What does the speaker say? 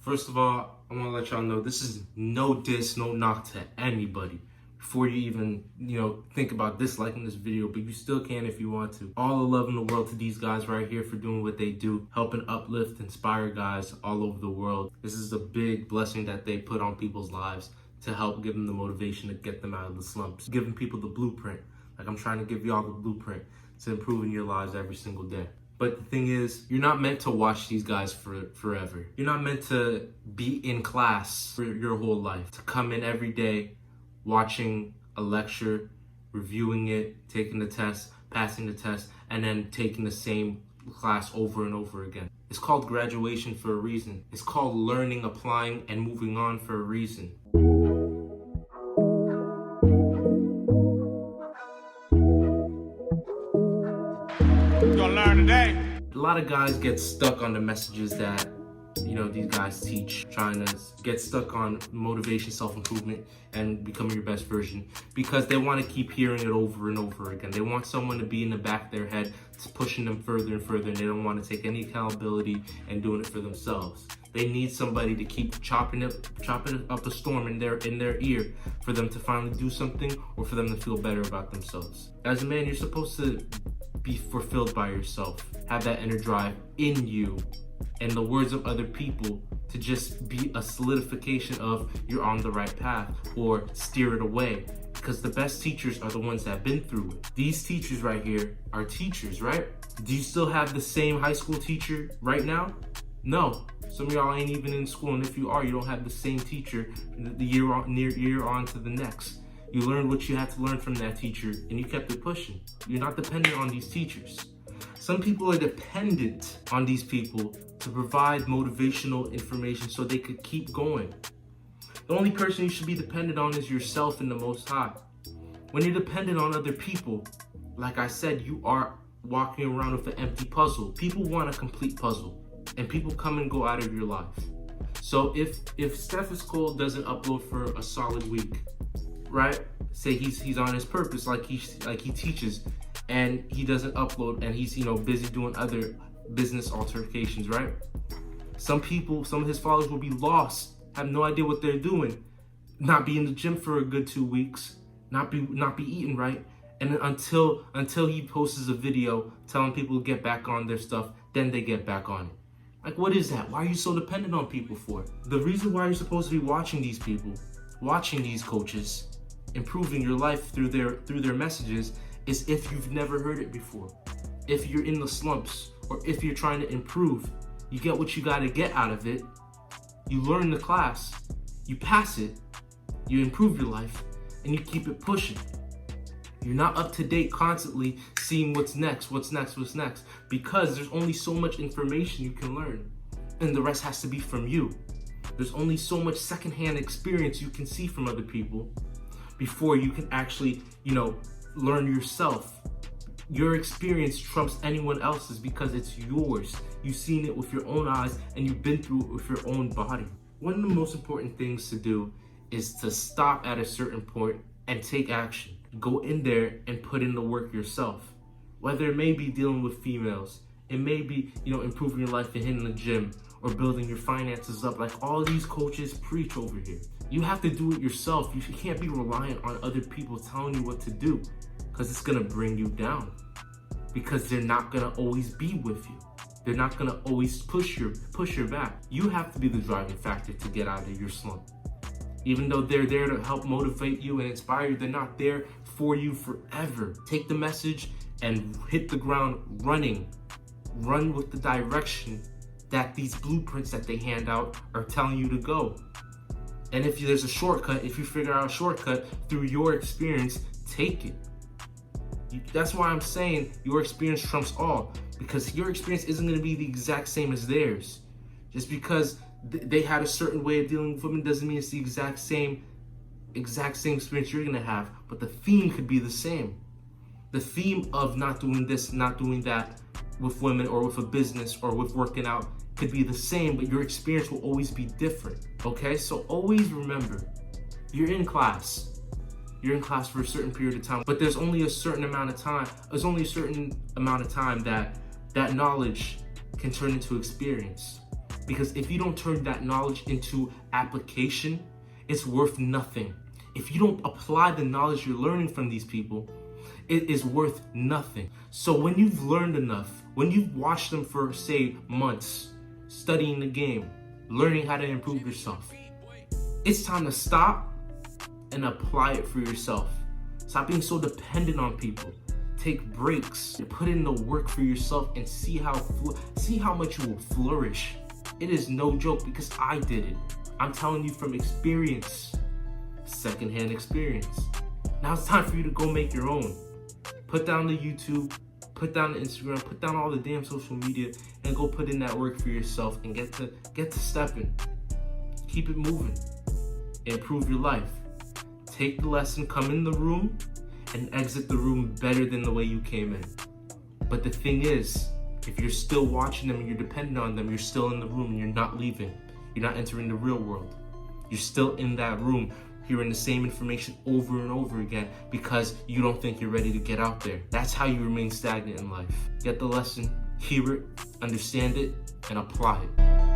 First of all, I want to let y'all know this is no diss, no knock to anybody. Before you even, think about disliking this video, but you still can if you want to. All the love in the world to these guys right here for doing what they do, helping uplift, inspire guys all over the world. This is a big blessing that they put on people's lives to help give them the motivation to get them out of the slumps. Giving people the blueprint. Like I'm trying to give y'all the blueprint to improving your lives every single day. But the thing is, you're not meant to watch these guys forever. You're not meant to be in class for your whole life. To come in every day, watching a lecture, reviewing it, taking the test, passing the test, and then taking the same class over and over again. It's called graduation for a reason. It's called learning, applying, and moving on for a reason. Gonna learn today. A lot of guys get stuck on the messages that these guys teach, trying to get stuck on motivation, self-improvement, and becoming your best version because they want to keep hearing it over and over again. They want someone to be in the back of their head, pushing them further and further, and they don't want to take any accountability and doing it for themselves. They need somebody to keep chopping up a storm in their ear for them to finally do something or for them to feel better about themselves. As a man, you're supposed to be fulfilled by yourself, have that inner drive in you, and the words of other people to just be a solidification of you're on the right path or steer it away. Because the best teachers are the ones that have been through it. These teachers right here are teachers, right? Do you still have the same high school teacher right now? No. Some of y'all ain't even in school, and if you are, you don't have the same teacher the year on to the next. You learned what you had to learn from that teacher, and you kept it pushing. You're not dependent on these teachers. Some people are dependent on these people to provide motivational information so they could keep going. The only person you should be dependent on is yourself and the Most High. When you're dependent on other people, like I said, you are walking around with an empty puzzle. People want a complete puzzle, and people come and go out of your life. So if Steph Cole doesn't upload for a solid week, right? Say he's on his purpose, like he teaches, and he doesn't upload, and he's busy doing other business altercations, right? Some of his followers will be lost, have no idea what they're doing, not be in the gym for a good 2 weeks, not be eating right, and then until he posts a video telling people to get back on their stuff, then they get back on it. Like, what is that? Why are you so dependent on people for? The reason why you're supposed to be watching these people, watching these coaches, improving your life through their messages is if you've never heard it before. If you're in the slumps, or if you're trying to improve, you get what you got to get out of it. You learn the class, you pass it, you improve your life, and you keep it pushing. You're not up to date constantly seeing what's next, because there's only so much information you can learn, and the rest has to be from you. There's only so much secondhand experience you can see from other people before you can actually, learn yourself. Your experience trumps anyone else's because it's yours. You've seen it with your own eyes and you've been through it with your own body. One of the most important things to do is to stop at a certain point and take action. Go in there and put in the work yourself. Whether it may be dealing with females, it may be, improving your life and hitting the gym or building your finances up like all these coaches preach over here. You have to do it yourself. You can't be reliant on other people telling you what to do, because it's gonna bring you down. Because they're not gonna always be with you. They're not gonna always push your back. You have to be the driving factor to get out of your slump. Even though they're there to help motivate you and inspire you, they're not there for you forever. Take the message and hit the ground running. Run with the direction that these blueprints that they hand out are telling you to go. And if there's a shortcut, if you figure out a shortcut through your experience, take it. That's why I'm saying your experience trumps all, because your experience isn't going to be the exact same as theirs. Just because they had a certain way of dealing with women doesn't mean it's the exact same experience you're going to have, but the theme could be the same. The theme of not doing this, not doing that with women or with a business or with working out could be the same, but your experience will always be different, okay? So always remember, you're in class. You're in class for a certain period of time, but there's only a certain amount of time. There's only a certain amount of time that knowledge can turn into experience. Because if you don't turn that knowledge into application, it's worth nothing. If you don't apply the knowledge you're learning from these people, it is worth nothing. So when you've learned enough, when you've watched them for, say, months, studying the game, learning how to improve yourself, it's time to stop and apply it for yourself. Stop being so dependent on people. Take breaks, put in the work for yourself, and see how much you will flourish. It is no joke, because I did it. I'm telling you from experience, secondhand experience. Now it's time for you to go make your own. Put down the YouTube, put down the Instagram, put down all the damn social media, and go put in that work for yourself and get to stepping. Keep it moving. Improve your life. Take the lesson, come in the room, and exit the room better than the way you came in. But the thing is, if you're still watching them and you're dependent on them, you're still in the room and you're not leaving. You're not entering the real world. You're still in that room, hearing the same information over and over again because you don't think you're ready to get out there. That's how you remain stagnant in life. Get the lesson, hear it, understand it, and apply it.